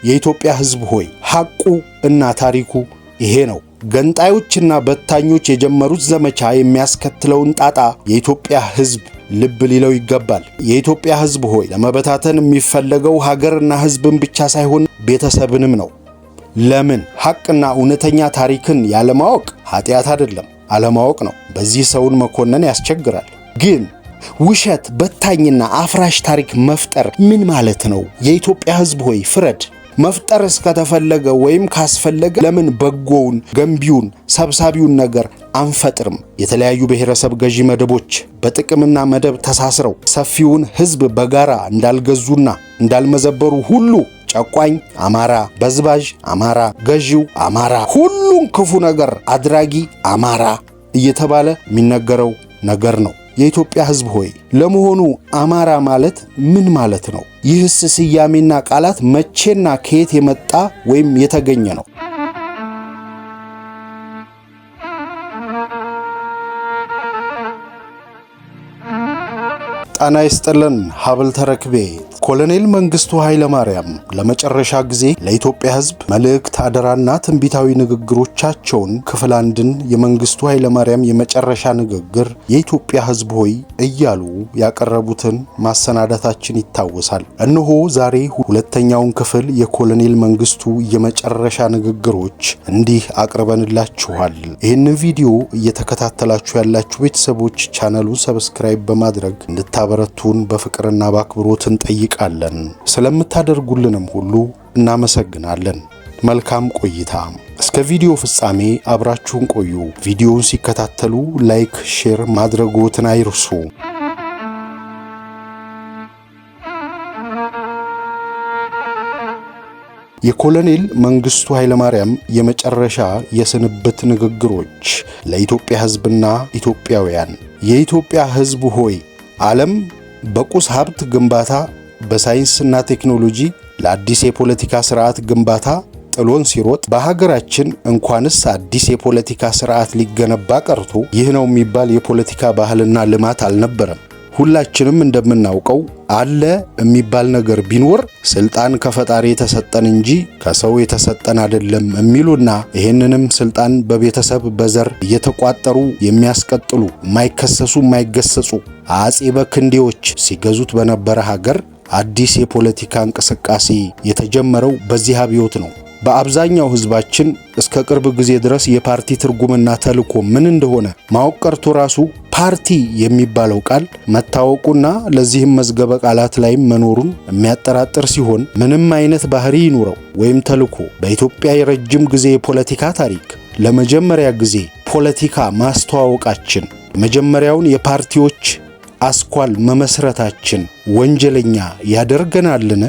የኢትዮጵያ ሕዝብ ሆይ ሐቁ እና ታሪኩ ይሄ ነው። ገንጣዮችና በታኞች የጀመሩት ዘመቻ የሚያስከትለውን ጣጣ የኢትዮጵያ ሕዝብ ልብ ሊለው ይገባል። የኢትዮጵያ ሕዝብ ሆይ ለመበታተን የሚፈለገው ሀገርና ሕዝብን ብቻ ሳይሆን ቤተሰብንም ነው። ለምን? ሐቅና እውነተኛ ታሪክን ያለማወቅ ኃጢአት አይደለም፣ አለማወቅ ነው። በዚህ ሰውን መኮነን ያስቸግራል። ግን ውሸት፣ በታኝና አፍራሽ ታሪክ መፍጠር ምን ማለት ነው? የኢትዮጵያ ሕዝብ ሆይ ፍረድ። መፍጠር እስከተፈለገ ወይም ካስፈለገ ለምን በጎውን፣ ገንቢውን፣ ሰብሳቢውን ነገር አንፈጥርም? የተለያዩ ብሔረሰብ ገዢ መደቦች በጥቅምና መደብ ተሳስረው ሰፊውን ሕዝብ በጋራ እንዳልገዙና እንዳልመዘበሩ ሁሉ ጨቋኝ አማራ፣ በዝባዥ አማራ፣ ገዢው አማራ፣ ሁሉን ክፉ ነገር አድራጊ አማራ እየተባለ የሚነገረው ነገር ነው። የኢትዮጵያ ሕዝብ ሆይ ለመሆኑ አማራ ማለት ምን ማለት ነው? ይህስ ስያሜና ቃላት መቼና ከየት የመጣ ወይም የተገኘ ነው? ጣና ይስጥልን ሀብል ተረክቤ። ኮሎኔል መንግስቱ ኃይለማርያም ለመጨረሻ ጊዜ ለኢትዮጵያ ሕዝብ መልእክት አደራና ትንቢታዊ ንግግሮቻቸውን ክፍል አንድን የመንግስቱ ኃይለማርያም የመጨረሻ ንግግር የኢትዮጵያ ሕዝብ ሆይ እያሉ ያቀረቡትን ማሰናዳታችን ይታወሳል። እነሆ ዛሬ ሁለተኛውን ክፍል የኮሎኔል መንግስቱ የመጨረሻ ንግግሮች እንዲህ አቅርበንላችኋል። ይህንን ቪዲዮ እየተከታተላችሁ ያላችሁ ቤተሰቦች ቻናሉን ሰብስክራይብ በማድረግ እንድታበረቱን በፍቅርና በአክብሮት እንጠይቃለን። ስለምታደርጉልንም ሁሉ እናመሰግናለን። መልካም ቆይታ። እስከ ቪዲዮ ፍጻሜ አብራችሁን ቆዩ። ቪዲዮውን ሲከታተሉ ላይክ፣ ሼር ማድረግዎትን አይርሱ። የኮሎኔል መንግስቱ ኃይለማርያም የመጨረሻ የስንብት ንግግሮች ለኢትዮጵያ ሕዝብና ኢትዮጵያውያን። የኢትዮጵያ ሕዝብ ሆይ ዓለም በቁስ ሀብት ግንባታ፣ በሳይንስና ቴክኖሎጂ ለአዲስ የፖለቲካ ስርዓት ግንባታ ጥሎን ሲሮጥ በሀገራችን እንኳንስ አዲስ የፖለቲካ ስርዓት ሊገነባ ቀርቶ ይህ ነው የሚባል የፖለቲካ ባህልና ልማት አልነበረም። ሁላችንም እንደምናውቀው አለ የሚባል ነገር ቢኖር ስልጣን ከፈጣሪ የተሰጠን እንጂ ከሰው የተሰጠን አይደለም የሚሉና ይህንንም ስልጣን በቤተሰብ በዘር እየተቋጠሩ የሚያስቀጥሉ የማይከሰሱ የማይገሰጹ አጼ በክንዴዎች ሲገዙት በነበረ ሀገር አዲስ የፖለቲካ እንቅስቃሴ የተጀመረው በዚህ አብዮት ነው። በአብዛኛው ህዝባችን እስከ ቅርብ ጊዜ ድረስ የፓርቲ ትርጉምና ተልእኮ ምን እንደሆነ ማወቅ ቀርቶ ራሱ ፓርቲ የሚባለው ቃል መታወቁና ለዚህም መዝገበ ቃላት ላይም መኖሩን የሚያጠራጥር ሲሆን ምንም አይነት ባህሪ ይኑረው ወይም ተልእኮ በኢትዮጵያ የረጅም ጊዜ የፖለቲካ ታሪክ ለመጀመሪያ ጊዜ ፖለቲካ ማስተዋወቃችን፣ መጀመሪያውን የፓርቲዎች አስኳል መመስረታችን ወንጀለኛ ያደርገናልን?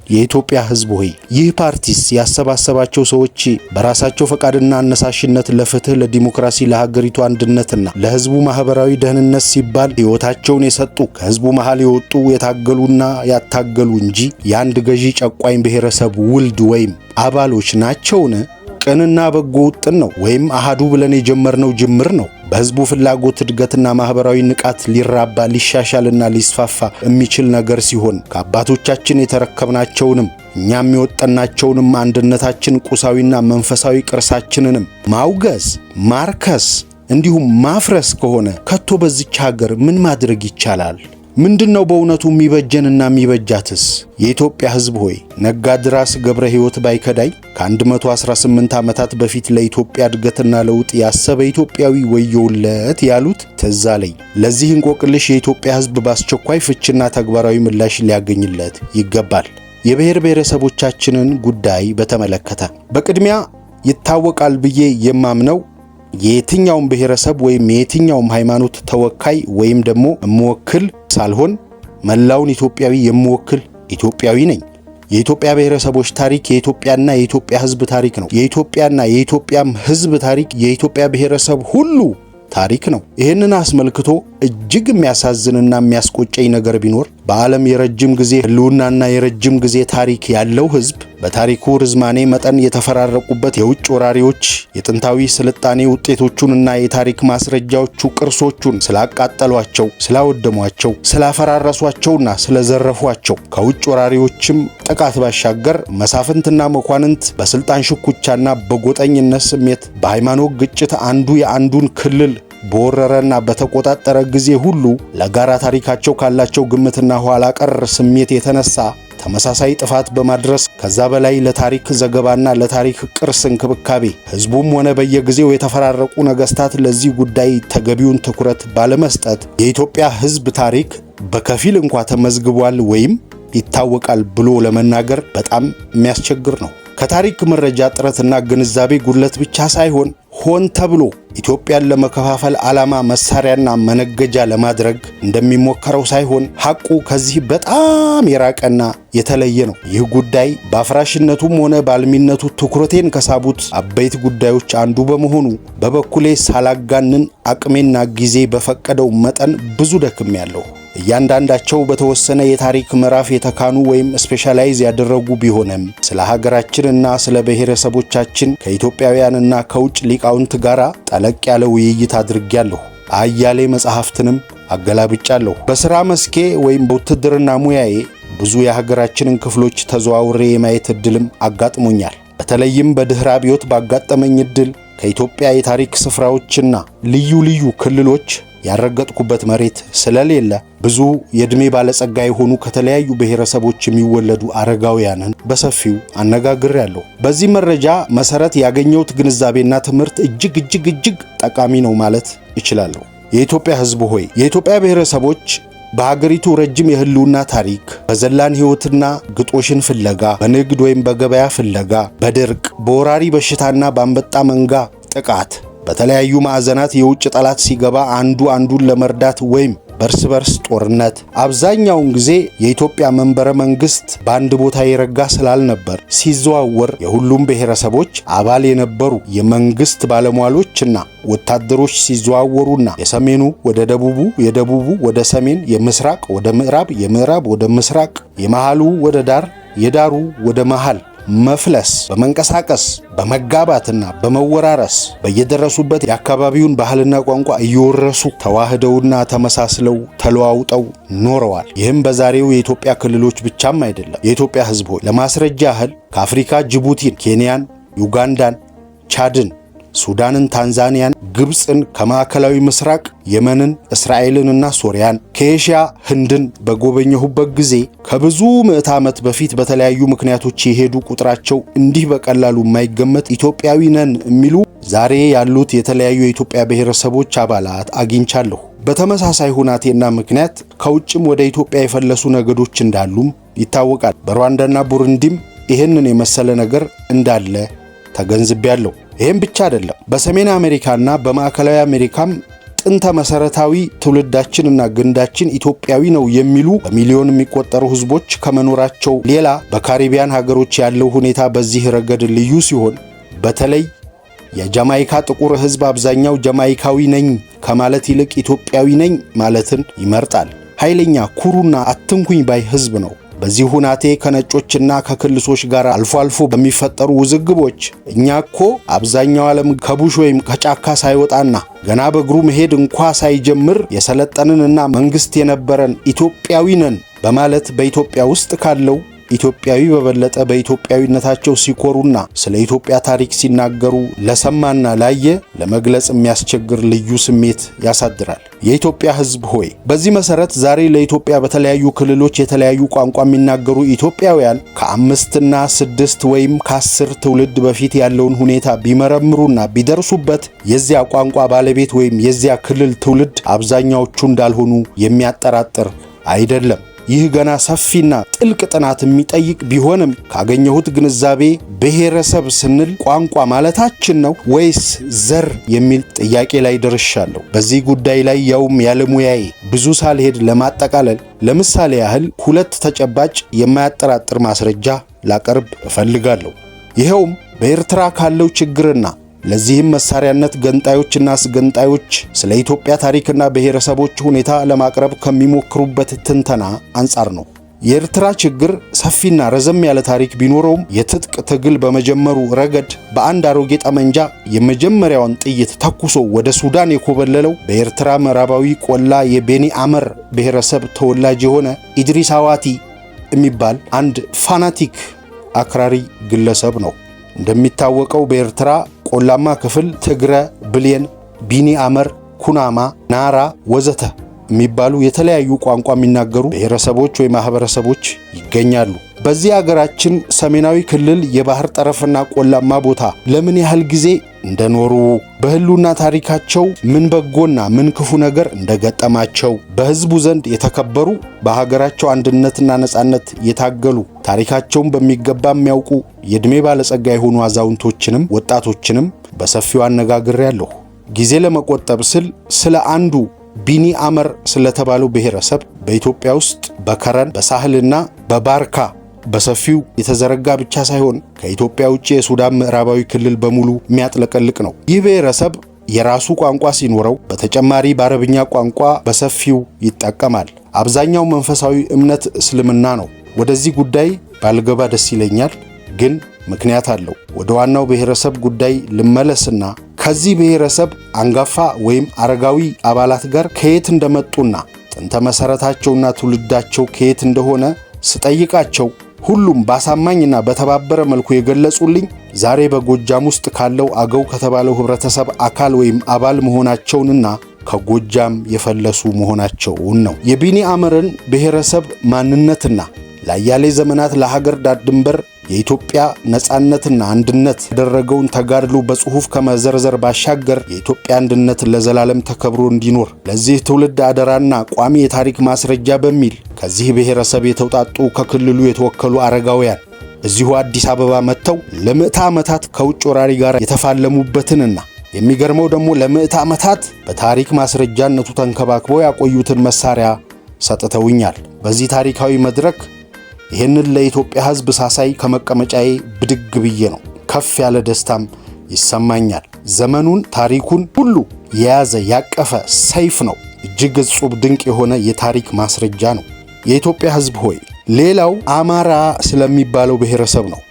የኢትዮጵያ ሕዝብ ሆይ ይህ ፓርቲስ ያሰባሰባቸው ሰዎች በራሳቸው ፈቃድና አነሳሽነት ለፍትህ፣ ለዲሞክራሲ፣ ለሀገሪቱ አንድነትና ለሕዝቡ ማህበራዊ ደህንነት ሲባል ሕይወታቸውን የሰጡ ከሕዝቡ መሃል የወጡ የታገሉና ያታገሉ እንጂ የአንድ ገዢ ጨቋኝ ብሔረሰብ ውልድ ወይም አባሎች ናቸውን? ቅንና በጎ ውጥን ነው ወይም አሃዱ ብለን የጀመርነው ጅምር ነው። በሕዝቡ ፍላጎት እድገትና ማህበራዊ ንቃት ሊራባ ሊሻሻልና ሊስፋፋ የሚችል ነገር ሲሆን ከአባቶቻችን የተረከብናቸውንም እኛም የወጠናቸውንም አንድነታችን፣ ቁሳዊና መንፈሳዊ ቅርሳችንንም ማውገዝ፣ ማርከስ እንዲሁም ማፍረስ ከሆነ ከቶ በዚች ሀገር ምን ማድረግ ይቻላል? ምንድነው በእውነቱ የሚበጀንና የሚበጃትስ? የኢትዮጵያ ሕዝብ ሆይ ነጋድራስ ገብረ ሕይወት ባይከዳይ ከ118 ዓመታት በፊት ለኢትዮጵያ እድገትና ለውጥ ያሰበ ኢትዮጵያዊ ወየውለት ያሉት ትዝ አለኝ። ለዚህ እንቆቅልሽ የኢትዮጵያ ሕዝብ በአስቸኳይ ፍችና ተግባራዊ ምላሽ ሊያገኝለት ይገባል። የብሔር ብሔረሰቦቻችንን ጉዳይ በተመለከተ በቅድሚያ ይታወቃል ብዬ የማምነው የየትኛውም ብሔረሰብ ወይም የየትኛውም ሃይማኖት ተወካይ ወይም ደግሞ የምወክል ሳልሆን መላውን ኢትዮጵያዊ የምወክል ኢትዮጵያዊ ነኝ። የኢትዮጵያ ብሔረሰቦች ታሪክ የኢትዮጵያና የኢትዮጵያ ሕዝብ ታሪክ ነው። የኢትዮጵያና የኢትዮጵያም ሕዝብ ታሪክ የኢትዮጵያ ብሔረሰብ ሁሉ ታሪክ ነው። ይህንን አስመልክቶ እጅግ የሚያሳዝንና የሚያስቆጨኝ ነገር ቢኖር በዓለም የረጅም ጊዜ ህልውናና የረጅም ጊዜ ታሪክ ያለው ህዝብ በታሪኩ ርዝማኔ መጠን የተፈራረቁበት የውጭ ወራሪዎች የጥንታዊ ስልጣኔ ውጤቶቹንና የታሪክ ማስረጃዎቹ ቅርሶቹን ስላቃጠሏቸው፣ ስላወደሟቸው፣ ስላፈራረሷቸውና ስለዘረፏቸው ከውጭ ወራሪዎችም ጥቃት ባሻገር መሳፍንትና መኳንንት በስልጣን ሽኩቻና በጎጠኝነት ስሜት በሃይማኖት ግጭት አንዱ የአንዱን ክልል በወረረና በተቆጣጠረ ጊዜ ሁሉ ለጋራ ታሪካቸው ካላቸው ግምትና ኋላ ቀር ስሜት የተነሳ ተመሳሳይ ጥፋት በማድረስ ከዛ በላይ ለታሪክ ዘገባና ለታሪክ ቅርስ እንክብካቤ ህዝቡም ሆነ በየጊዜው የተፈራረቁ ነገስታት ለዚህ ጉዳይ ተገቢውን ትኩረት ባለመስጠት የኢትዮጵያ ህዝብ ታሪክ በከፊል እንኳ ተመዝግቧል ወይም ይታወቃል ብሎ ለመናገር በጣም የሚያስቸግር ነው። ከታሪክ መረጃ ጥረትና ግንዛቤ ጉድለት ብቻ ሳይሆን ሆን ተብሎ ኢትዮጵያን ለመከፋፈል ዓላማ መሳሪያና መነገጃ ለማድረግ እንደሚሞከረው ሳይሆን ሐቁ ከዚህ በጣም የራቀና የተለየ ነው። ይህ ጉዳይ በአፍራሽነቱም ሆነ በአልሚነቱ ትኩረቴን ከሳቡት አበይት ጉዳዮች አንዱ በመሆኑ በበኩሌ ሳላጋንን አቅሜና ጊዜ በፈቀደው መጠን ብዙ ደክሜያለሁ። እያንዳንዳቸው በተወሰነ የታሪክ ምዕራፍ የተካኑ ወይም ስፔሻላይዝ ያደረጉ ቢሆንም ስለ ሀገራችንና ስለ ብሔረሰቦቻችን ከኢትዮጵያውያንና ከውጭ ሊቃውንት ጋር ጠለቅ ያለ ውይይት አድርጌያለሁ። አያሌ መጽሐፍትንም አገላብጫለሁ። በሥራ መስኬ ወይም በውትድርና ሙያዬ ብዙ የሀገራችንን ክፍሎች ተዘዋውሬ የማየት ዕድልም አጋጥሞኛል። በተለይም በድኅረ አብዮት ባጋጠመኝ ዕድል ከኢትዮጵያ የታሪክ ስፍራዎችና ልዩ ልዩ ክልሎች ያረገጥኩበት መሬት ስለሌለ ብዙ የዕድሜ ባለጸጋ የሆኑ ከተለያዩ ብሔረሰቦች የሚወለዱ አረጋውያንን በሰፊው አነጋግሬያለሁ። በዚህ መረጃ መሰረት ያገኘሁት ግንዛቤና ትምህርት እጅግ ጠቃሚ ነው ማለት እችላለሁ። የኢትዮጵያ ሕዝብ ሆይ፣ የኢትዮጵያ ብሔረሰቦች በሀገሪቱ ረጅም የህልውና ታሪክ በዘላን ሕይወትና ግጦሽን ፍለጋ፣ በንግድ ወይም በገበያ ፍለጋ፣ በድርቅ፣ በወራሪ በሽታና በአንበጣ መንጋ ጥቃት በተለያዩ ማዕዘናት የውጭ ጠላት ሲገባ አንዱ አንዱን ለመርዳት ወይም በርስ በርስ ጦርነት አብዛኛውን ጊዜ የኢትዮጵያ መንበረ መንግስት በአንድ ቦታ የረጋ ስላልነበር ሲዘዋወር የሁሉም ብሔረሰቦች አባል የነበሩ የመንግስት ባለሟሎችና ወታደሮች ሲዘዋወሩና የሰሜኑ ወደ ደቡቡ፣ የደቡቡ ወደ ሰሜን፣ የምስራቅ ወደ ምዕራብ፣ የምዕራብ ወደ ምስራቅ፣ የመሃሉ ወደ ዳር፣ የዳሩ ወደ መሃል መፍለስ በመንቀሳቀስ በመጋባትና በመወራረስ በየደረሱበት የአካባቢውን ባህልና ቋንቋ እየወረሱ ተዋህደውና ተመሳስለው ተለዋውጠው ኖረዋል። ይህም በዛሬው የኢትዮጵያ ክልሎች ብቻም አይደለም። የኢትዮጵያ ሕዝብ ሆይ ለማስረጃ ያህል ከአፍሪካ ጅቡቲን፣ ኬንያን፣ ዩጋንዳን፣ ቻድን፣ ሱዳንን፣ ታንዛኒያን፣ ግብፅን፣ ከማዕከላዊ ምስራቅ የመንን፣ እስራኤልንና ሶሪያን፣ ከኤሽያ ህንድን በጎበኘሁበት ጊዜ ከብዙ ምዕት ዓመት በፊት በተለያዩ ምክንያቶች የሄዱ ቁጥራቸው እንዲህ በቀላሉ የማይገመት ኢትዮጵያዊ ነን የሚሉ ዛሬ ያሉት የተለያዩ የኢትዮጵያ ብሔረሰቦች አባላት አግኝቻለሁ። በተመሳሳይ ሁናቴና ምክንያት ከውጭም ወደ ኢትዮጵያ የፈለሱ ነገዶች እንዳሉም ይታወቃል። በሩዋንዳና ቡሩንዲም ይህንን የመሰለ ነገር እንዳለ ተገንዝቤያለሁ። ይህም ብቻ አይደለም። በሰሜን አሜሪካና በማዕከላዊ አሜሪካም ጥንተ መሰረታዊ ትውልዳችንና ግንዳችን ኢትዮጵያዊ ነው የሚሉ በሚሊዮን የሚቆጠሩ ህዝቦች ከመኖራቸው ሌላ በካሪቢያን ሀገሮች ያለው ሁኔታ በዚህ ረገድ ልዩ ሲሆን በተለይ የጃማይካ ጥቁር ህዝብ አብዛኛው ጃማይካዊ ነኝ ከማለት ይልቅ ኢትዮጵያዊ ነኝ ማለትን ይመርጣል። ኃይለኛ ኩሩና አትንኩኝ ባይ ህዝብ ነው። በዚህ ሁናቴ ከነጮችና ከክልሶች ጋር አልፎ አልፎ በሚፈጠሩ ውዝግቦች እኛ እኮ አብዛኛው ዓለም ከቡሽ ወይም ከጫካ ሳይወጣና ገና በእግሩ መሄድ እንኳ ሳይጀምር የሰለጠንንና መንግስት የነበረን ኢትዮጵያዊ ነን በማለት በኢትዮጵያ ውስጥ ካለው ኢትዮጵያዊ በበለጠ በኢትዮጵያዊነታቸው ሲኮሩና ስለ ኢትዮጵያ ታሪክ ሲናገሩ ለሰማና ላየ ለመግለጽ የሚያስቸግር ልዩ ስሜት ያሳድራል። የኢትዮጵያ ሕዝብ ሆይ፣ በዚህ መሰረት ዛሬ ለኢትዮጵያ በተለያዩ ክልሎች የተለያዩ ቋንቋ የሚናገሩ ኢትዮጵያውያን ከ5 እና 6 ወይም ከ10 ትውልድ በፊት ያለውን ሁኔታ ቢመረምሩና ቢደርሱበት የዚያ ቋንቋ ባለቤት ወይም የዚያ ክልል ትውልድ አብዛኛዎቹ እንዳልሆኑ የሚያጠራጥር አይደለም። ይህ ገና ሰፊና ጥልቅ ጥናት የሚጠይቅ ቢሆንም ካገኘሁት ግንዛቤ ብሔረሰብ ስንል ቋንቋ ማለታችን ነው ወይስ ዘር የሚል ጥያቄ ላይ ደርሻለሁ። በዚህ ጉዳይ ላይ ያውም ያለሙያዬ ብዙ ሳልሄድ ለማጠቃለል ለምሳሌ ያህል 2 ተጨባጭ የማያጠራጥር ማስረጃ ላቀርብ እፈልጋለሁ። ይኸውም በኤርትራ ካለው ችግርና ለዚህም መሳሪያነት ገንጣዮችና አስገንጣዮች ስለ ኢትዮጵያ ታሪክና ብሔረሰቦች ሁኔታ ለማቅረብ ከሚሞክሩበት ትንተና አንጻር ነው። የኤርትራ ችግር ሰፊና ረዘም ያለ ታሪክ ቢኖረውም የትጥቅ ትግል በመጀመሩ ረገድ በአንድ አሮጌ ጠመንጃ የመጀመሪያውን ጥይት ተኩሶ ወደ ሱዳን የኮበለለው በኤርትራ ምዕራባዊ ቆላ የቤኒ አመር ብሔረሰብ ተወላጅ የሆነ ኢድሪስ አዋቲ የሚባል አንድ ፋናቲክ አክራሪ ግለሰብ ነው። እንደሚታወቀው በኤርትራ ቆላማ ክፍል ትግረ፣ ብሌን፣ ቢኒ አመር፣ ኩናማ፣ ናራ ወዘተ የሚባሉ የተለያዩ ቋንቋ የሚናገሩ ብሔረሰቦች ወይ ማህበረሰቦች ይገኛሉ። በዚህ ሀገራችን ሰሜናዊ ክልል የባህር ጠረፍና ቆላማ ቦታ ለምን ያህል ጊዜ እንደኖሩ በህሉና ታሪካቸው ምን በጎና ምን ክፉ ነገር እንደገጠማቸው በህዝቡ ዘንድ የተከበሩ በሀገራቸው አንድነትና ነጻነት የታገሉ ታሪካቸውን በሚገባ የሚያውቁ የዕድሜ ባለጸጋ የሆኑ አዛውንቶችንም ወጣቶችንም በሰፊው አነጋግሬያለሁ። ጊዜ ለመቆጠብ ስል ስለ አንዱ ቢኒ አመር ስለተባለው ብሔረሰብ በኢትዮጵያ ውስጥ በከረን በሳህልና በባርካ በሰፊው የተዘረጋ ብቻ ሳይሆን ከኢትዮጵያ ውጪ የሱዳን ምዕራባዊ ክልል በሙሉ የሚያጥለቀልቅ ነው። ይህ ብሔረሰብ የራሱ ቋንቋ ሲኖረው በተጨማሪ በአረብኛ ቋንቋ በሰፊው ይጠቀማል። አብዛኛው መንፈሳዊ እምነት እስልምና ነው። ወደዚህ ጉዳይ ባልገባ ደስ ይለኛል፣ ግን ምክንያት አለው። ወደ ዋናው ብሔረሰብ ጉዳይ ልመለስና ከዚህ ብሔረሰብ አንጋፋ ወይም አረጋዊ አባላት ጋር ከየት እንደመጡና ጥንተ መሰረታቸውና ትውልዳቸው ከየት እንደሆነ ስጠይቃቸው ሁሉም ባሳማኝና በተባበረ መልኩ የገለጹልኝ ዛሬ በጎጃም ውስጥ ካለው አገው ከተባለው ህብረተሰብ አካል ወይም አባል መሆናቸውንና ከጎጃም የፈለሱ መሆናቸውን ነው። የቢኒ አመርን ብሔረሰብ ማንነትና ለአያሌ ዘመናት ለሀገር ዳር ድንበር የኢትዮጵያ ነጻነትና አንድነት ያደረገውን ተጋድሎ በጽሑፍ ከመዘርዘር ባሻገር የኢትዮጵያ አንድነት ለዘላለም ተከብሮ እንዲኖር ለዚህ ትውልድ አደራና ቋሚ የታሪክ ማስረጃ በሚል ከዚህ ብሔረሰብ የተውጣጡ ከክልሉ የተወከሉ አረጋውያን እዚሁ አዲስ አበባ መጥተው ለምዕተ ዓመታት ከውጭ ወራሪ ጋር የተፋለሙበትንና የሚገርመው ደግሞ ለምዕተ ዓመታት በታሪክ ማስረጃነቱ ተንከባክበው ያቆዩትን መሳሪያ ሰጥተውኛል። በዚህ ታሪካዊ መድረክ ይህንን ለኢትዮጵያ ሕዝብ ሳሳይ ከመቀመጫዬ ብድግ ብዬ ነው። ከፍ ያለ ደስታም ይሰማኛል። ዘመኑን ታሪኩን ሁሉ የያዘ ያቀፈ ሰይፍ ነው። እጅግ እጹብ ድንቅ የሆነ የታሪክ ማስረጃ ነው። የኢትዮጵያ ሕዝብ ሆይ ሌላው አማራ ስለሚባለው ብሔረሰብ ነው።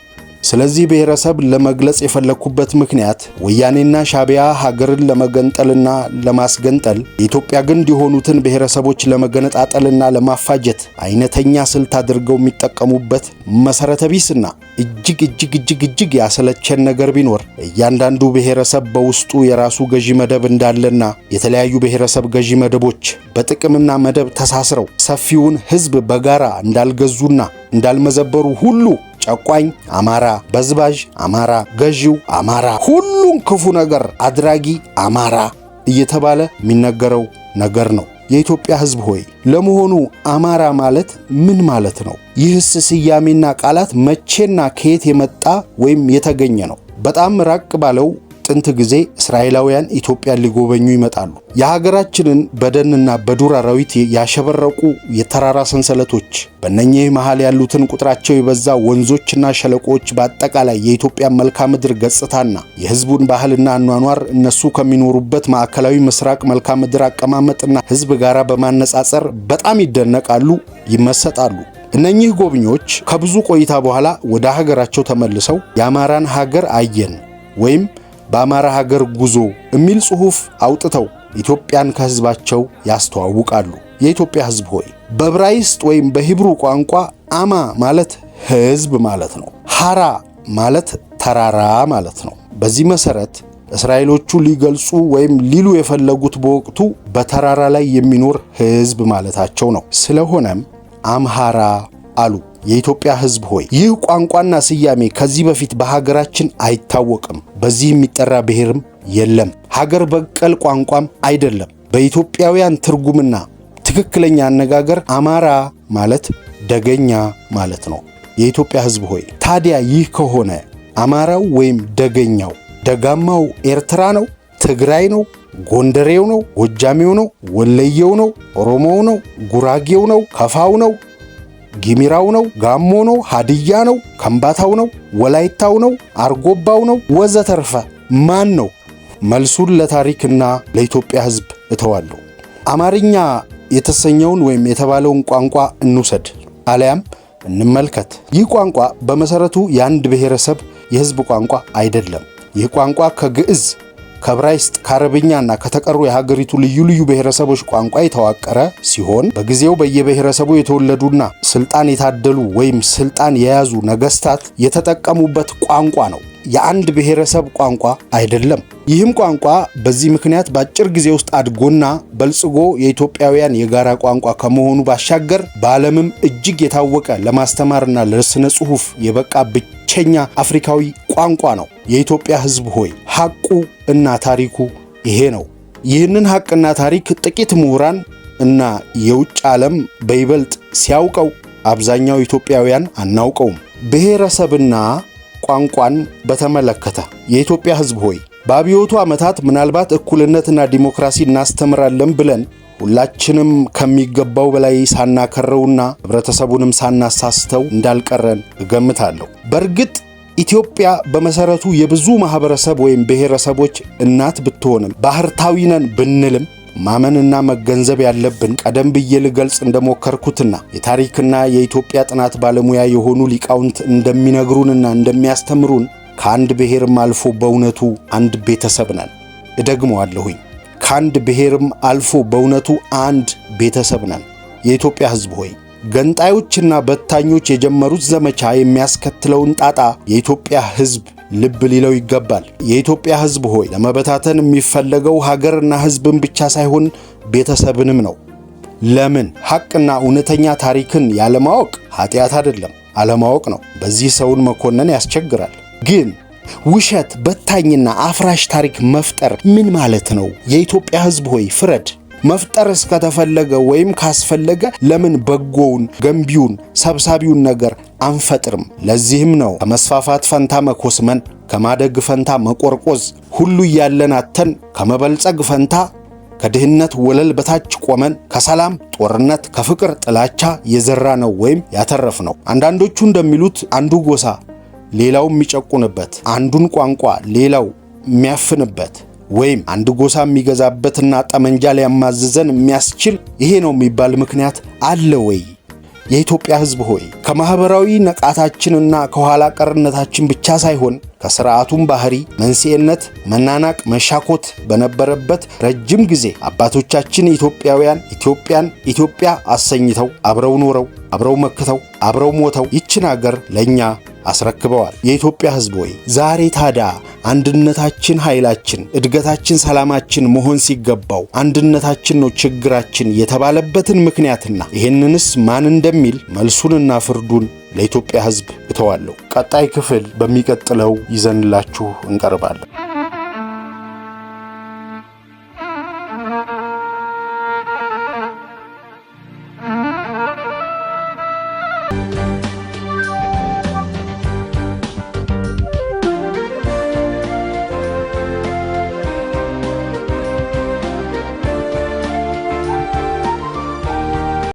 ስለዚህ ብሔረሰብ ለመግለጽ የፈለኩበት ምክንያት ወያኔና ሻቢያ ሀገርን ለመገንጠልና ለማስገንጠል የኢትዮጵያ ግንድ የሆኑትን ብሔረሰቦች ለመገነጣጠልና ለማፋጀት አይነተኛ ስልት አድርገው የሚጠቀሙበት መሰረተ ቢስና እጅግ ያሰለቸን ነገር ቢኖር እያንዳንዱ ብሔረሰብ በውስጡ የራሱ ገዢ መደብ እንዳለና የተለያዩ ብሔረሰብ ገዢ መደቦች በጥቅምና መደብ ተሳስረው ሰፊውን ሕዝብ በጋራ እንዳልገዙና እንዳልመዘበሩ ሁሉ ጨቋኝ አማራ፣ በዝባዥ አማራ፣ ገዢው አማራ፣ ሁሉን ክፉ ነገር አድራጊ አማራ እየተባለ የሚነገረው ነገር ነው። የኢትዮጵያ ሕዝብ ሆይ ለመሆኑ አማራ ማለት ምን ማለት ነው? ይህስ ስያሜና ቃላት መቼና ከየት የመጣ ወይም የተገኘ ነው? በጣም ራቅ ባለው ጥንት ጊዜ እስራኤላውያን ኢትዮጵያን ሊጎበኙ ይመጣሉ። የሀገራችንን በደንና በዱር አራዊት ያሸበረቁ የተራራ ሰንሰለቶች፣ በእነኚህ መሃል ያሉትን ቁጥራቸው የበዛ ወንዞችና ሸለቆዎች፣ በአጠቃላይ የኢትዮጵያን መልክዓ ምድር ገጽታና የሕዝቡን ባህልና አኗኗር እነሱ ከሚኖሩበት ማዕከላዊ ምስራቅ መልክዓ ምድር አቀማመጥና ሕዝብ ጋር በማነጻጸር በጣም ይደነቃሉ፣ ይመሰጣሉ። እነኚህ ጎብኚዎች ከብዙ ቆይታ በኋላ ወደ ሀገራቸው ተመልሰው የአማራን ሀገር አየን ወይም በአማራ ሀገር ጉዞ የሚል ጽሑፍ አውጥተው ኢትዮጵያን ከሕዝባቸው ያስተዋውቃሉ። የኢትዮጵያ ሕዝብ ሆይ በዕብራይስጥ ወይም በሂብሩ ቋንቋ አማ ማለት ሕዝብ ማለት ነው። ሐራ ማለት ተራራ ማለት ነው። በዚህ መሰረት እስራኤሎቹ ሊገልጹ ወይም ሊሉ የፈለጉት በወቅቱ በተራራ ላይ የሚኖር ሕዝብ ማለታቸው ነው። ስለሆነም አምሃራ አሉ። የኢትዮጵያ ሕዝብ ሆይ ይህ ቋንቋና ስያሜ ከዚህ በፊት በሀገራችን አይታወቅም። በዚህ የሚጠራ ብሔርም የለም። ሀገር በቀል ቋንቋም አይደለም። በኢትዮጵያውያን ትርጉምና ትክክለኛ አነጋገር አማራ ማለት ደገኛ ማለት ነው። የኢትዮጵያ ሕዝብ ሆይ ታዲያ ይህ ከሆነ አማራው ወይም ደገኛው ደጋማው ኤርትራ ነው? ትግራይ ነው? ጎንደሬው ነው? ጎጃሜው ነው? ወለየው ነው? ኦሮሞው ነው? ጉራጌው ነው? ከፋው ነው? ጊሚራው ነው? ጋሞ ነው? ሀዲያ ነው? ከምባታው ነው? ወላይታው ነው? አርጎባው ነው? ወዘተርፈ ማን ነው? መልሱን ለታሪክና ለኢትዮጵያ ሕዝብ እተዋለሁ። አማርኛ የተሰኘውን ወይም የተባለውን ቋንቋ እንውሰድ አለያም እንመልከት። ይህ ቋንቋ በመሰረቱ የአንድ ብሔረሰብ የሕዝብ ቋንቋ አይደለም። ይህ ቋንቋ ከግዕዝ፣ ከዕብራይስጥ፣ ከአረብኛና ከተቀሩ የሀገሪቱ ልዩ ልዩ ብሔረሰቦች ቋንቋ የተዋቀረ ሲሆን በጊዜው በየብሔረሰቡ የተወለዱና ስልጣን የታደሉ ወይም ስልጣን የያዙ ነገስታት የተጠቀሙበት ቋንቋ ነው። የአንድ ብሔረሰብ ቋንቋ አይደለም። ይህም ቋንቋ በዚህ ምክንያት በአጭር ጊዜ ውስጥ አድጎና በልጽጎ የኢትዮጵያውያን የጋራ ቋንቋ ከመሆኑ ባሻገር በዓለምም እጅግ የታወቀ ለማስተማርና ለስነ ጽሑፍ የበቃ ብቸኛ አፍሪካዊ ቋንቋ ነው። የኢትዮጵያ ሕዝብ ሆይ ሐቁ እና ታሪኩ ይሄ ነው። ይህንን ሐቅና ታሪክ ጥቂት ምሁራን እና የውጭ ዓለም በይበልጥ ሲያውቀው፣ አብዛኛው ኢትዮጵያውያን አናውቀውም። ብሔረሰብና ቋንቋን በተመለከተ የኢትዮጵያ ሕዝብ ሆይ በአብዮቱ ዓመታት ምናልባት እኩልነትና ዲሞክራሲ እናስተምራለን ብለን ሁላችንም ከሚገባው በላይ ሳናከረውና ህብረተሰቡንም ሳናሳስተው እንዳልቀረን እገምታለሁ። በእርግጥ ኢትዮጵያ በመሰረቱ የብዙ ማህበረሰብ ወይም ብሔረሰቦች እናት ብትሆንም ባህርታዊ ነን ብንልም ማመንና መገንዘብ ያለብን ቀደም ብዬ ልገልጽ እንደሞከርኩትና የታሪክና የኢትዮጵያ ጥናት ባለሙያ የሆኑ ሊቃውንት እንደሚነግሩንና እንደሚያስተምሩን ከአንድ ብሔርም አልፎ በእውነቱ አንድ ቤተሰብ ነን። እደግመዋለሁኝ፣ ከአንድ ብሔርም አልፎ በእውነቱ አንድ ቤተሰብ ነን። የኢትዮጵያ ሕዝብ ሆይ ገንጣዮችና በታኞች የጀመሩት ዘመቻ የሚያስከትለውን ጣጣ የኢትዮጵያ ሕዝብ ልብ ሊለው ይገባል። የኢትዮጵያ ሕዝብ ሆይ ለመበታተን የሚፈለገው ሀገርና ሕዝብን ብቻ ሳይሆን ቤተሰብንም ነው። ለምን? ሐቅና እውነተኛ ታሪክን ያለማወቅ ኃጢአት አይደለም፣ አለማወቅ ነው። በዚህ ሰውን መኮነን ያስቸግራል። ግን ውሸት፣ በታኝና አፍራሽ ታሪክ መፍጠር ምን ማለት ነው? የኢትዮጵያ ሕዝብ ሆይ ፍረድ። መፍጠር እስከተፈለገ ወይም ካስፈለገ ለምን በጎውን፣ ገንቢውን፣ ሰብሳቢውን ነገር አንፈጥርም? ለዚህም ነው ከመስፋፋት ፈንታ መኮስመን፣ ከማደግ ፈንታ መቆርቆዝ፣ ሁሉ እያለን አተን ከመበልጸግ ፈንታ ከድህነት ወለል በታች ቆመን ከሰላም ጦርነት፣ ከፍቅር ጥላቻ የዘራ ነው ወይም ያተረፍ ነው። አንዳንዶቹ እንደሚሉት አንዱ ጎሳ ሌላው የሚጨቁንበት፣ አንዱን ቋንቋ ሌላው የሚያፍንበት ወይም አንድ ጎሳ የሚገዛበትና ጠመንጃ ሊያማዝዘን የሚያስችል ይሄ ነው የሚባል ምክንያት አለ ወይ? የኢትዮጵያ ሕዝብ ሆይ ከማህበራዊ ነቃታችንና ከኋላ ቀርነታችን ብቻ ሳይሆን ከሥርዓቱም ባህሪ መንስኤነት፣ መናናቅ፣ መሻኮት በነበረበት ረጅም ጊዜ አባቶቻችን ኢትዮጵያውያን ኢትዮጵያን ኢትዮጵያ አሰኝተው አብረው ኖረው አብረው መክተው አብረው ሞተው ይችን አገር ለኛ አስረክበዋል። የኢትዮጵያ ሕዝብ ሆይ ዛሬ ታዲያ አንድነታችን ኃይላችን፣ እድገታችን ሰላማችን መሆን ሲገባው አንድነታችን ነው ችግራችን የተባለበትን ምክንያትና ይህንንስ ማን እንደሚል መልሱንና ፍርዱን ለኢትዮጵያ ሕዝብ እተዋለሁ። ቀጣይ ክፍል በሚቀጥለው ይዘንላችሁ እንቀርባለን።